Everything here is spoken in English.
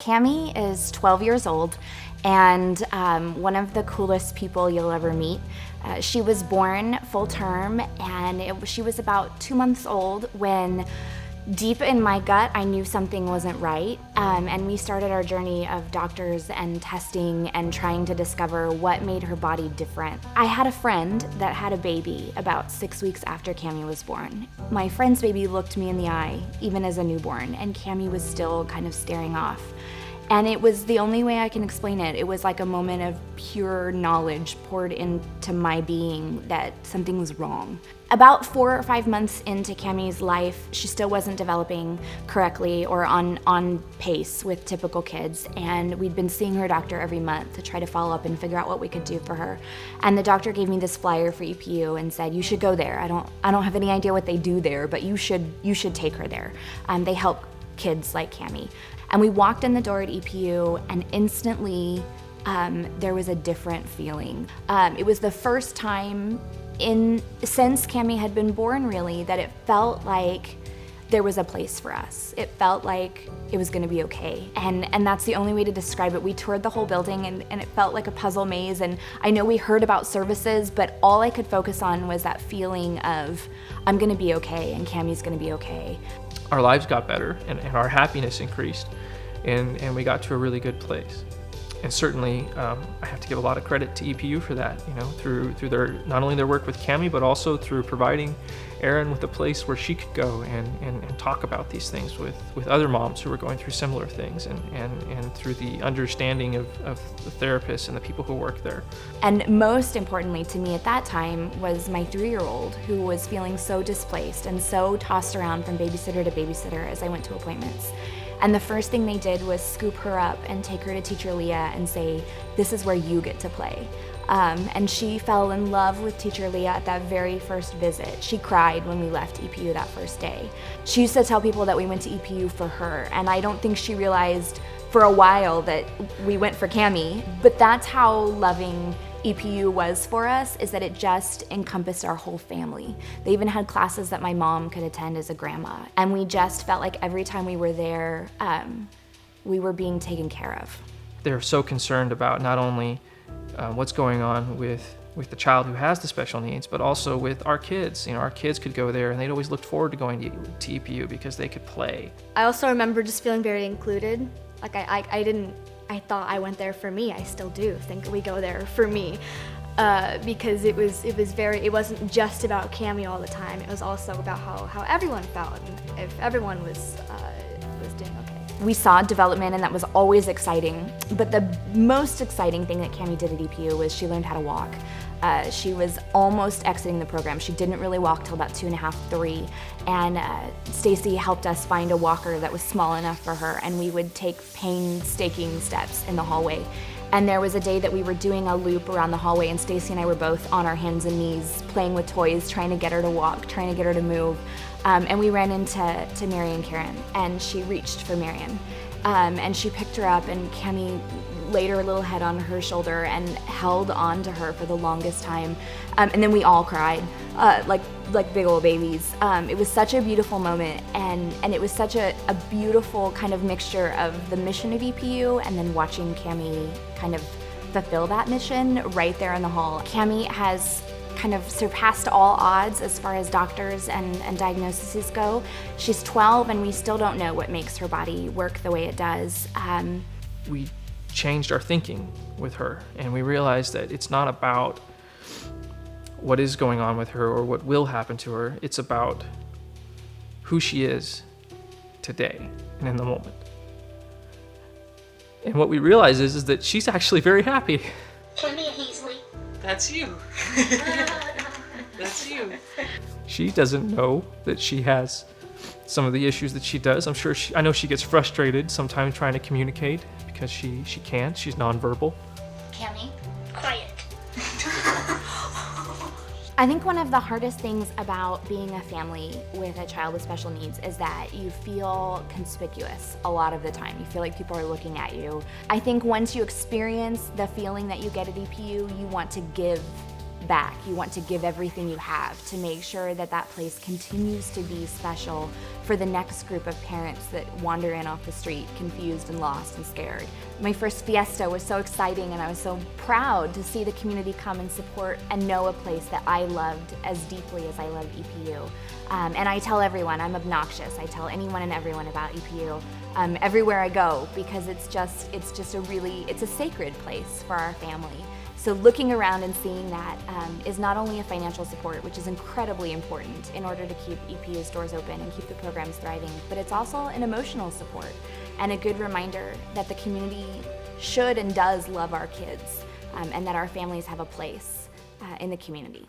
Cami is 12 years old and one of the coolest people you'll ever meet. She was born full term and she was about 2 months old when deep in my gut I knew something wasn't right, and we started our journey of doctors and testing and trying to discover what made her body different. I had a friend that had a baby about 6 weeks after Cami was born. My friend's baby looked me in the eye, even as a newborn, and Cami was still kind of staring off. And it was the only way I can explain it. It was like a moment of pure knowledge poured into my being that something was wrong. About 4 or 5 months into Cami's life, she still wasn't developing correctly or on pace with typical kids. And we'd been seeing her doctor every month to try to follow up and figure out what we could do for her. And the doctor gave me this flyer for EPU and said, "You should go there. I don't have any idea what they do there, but you should take her there. They help kids like Cami." And we walked in the door at EPU and instantly there was a different feeling. It was the first time since Cami had been born really that it felt like there was a place for us. It felt like it was gonna be okay. And that's the only way to describe it. We toured the whole building and it felt like a puzzle maze. And I know we heard about services, but all I could focus on was that feeling of, I'm gonna be okay and Cami's gonna be okay. Our lives got better and our happiness increased, and we got to a really good place. And certainly I have to give a lot of credit to EPU for that, through their, not only their work with Cami, but also through providing Erin with a place where she could go and talk about these things with other moms who were going through similar things, and through the understanding of the therapists and the people who work there. And most importantly to me at that time was my 3-year-old, who was feeling so displaced and so tossed around from babysitter to babysitter as I went to appointments. And the first thing they did was scoop her up and take her to Teacher Leah and say, "This is where you get to play." And she fell in love with Teacher Leah at that very first visit. She cried when we left EPU that first day. She used to tell people that we went to EPU for her, and I don't think she realized for a while that we went for Cami. But that's how loving EPU was for us, is that it just encompassed our whole family. They even had classes that my mom could attend as a grandma. And we just felt like every time we were there, we were being taken care of. They're so concerned about not only what's going on with the child who has the special needs, but also with our kids. Our kids could go there and they'd always looked forward to going to EPU because they could play. I also remember just feeling very included. Like I thought I went there for me. I still do think we go there for me, because it wasn't just about Cami all the time. It was also about how everyone felt and if everyone was doing okay. We saw development, and that was always exciting. But the most exciting thing that Cami did at EPU was she learned how to walk. She was almost exiting the program. She didn't really walk till about 2.5, 3. And Stacy helped us find a walker that was small enough for her, and we would take painstaking steps in the hallway. And there was a day that we were doing a loop around the hallway, and Stacy and I were both on our hands and knees playing with toys, trying to get her to walk, trying to get her to move. And we ran into Marion Karen, and she reached for Marion. And she picked her up, and Cami laid her little head on her shoulder and held on to her for the longest time. And then we all cried, like big old babies. It was such a beautiful moment, and it was such a beautiful kind of mixture of the mission of EPU and then watching Cami kind of fulfill that mission right there in the hall. Cami has kind of surpassed all odds as far as doctors and diagnoses go. She's 12 and we still don't know what makes her body work the way it does. We changed our thinking with her, and we realized that it's not about what is going on with her or what will happen to her. It's about who she is today and in the moment. And what we realize is that she's actually very happy. Cami Heasley. That's you. That's you. She doesn't know that she has some of the issues that she does. I know she gets frustrated sometimes trying to communicate because she can't. She's nonverbal. Cami, quiet. I think one of the hardest things about being a family with a child with special needs is that you feel conspicuous a lot of the time. You feel like people are looking at you. I think once you experience the feeling that you get at EPU, you want to give back. You want to give everything you have to make sure that that place continues to be special for the next group of parents that wander in off the street, confused and lost and scared. My first fiesta was so exciting, and I was so proud to see the community come and support and know a place that I loved as deeply as I loved EPU. And I tell everyone, I'm obnoxious. I tell anyone and everyone about EPU everywhere I go, because it's just it's a sacred place for our family. So looking around and seeing that is not only a financial support, which is incredibly important in order to keep EPU's doors open and keep the programs thriving, but it's also an emotional support and a good reminder that the community should and does love our kids, and that our families have a place in the community.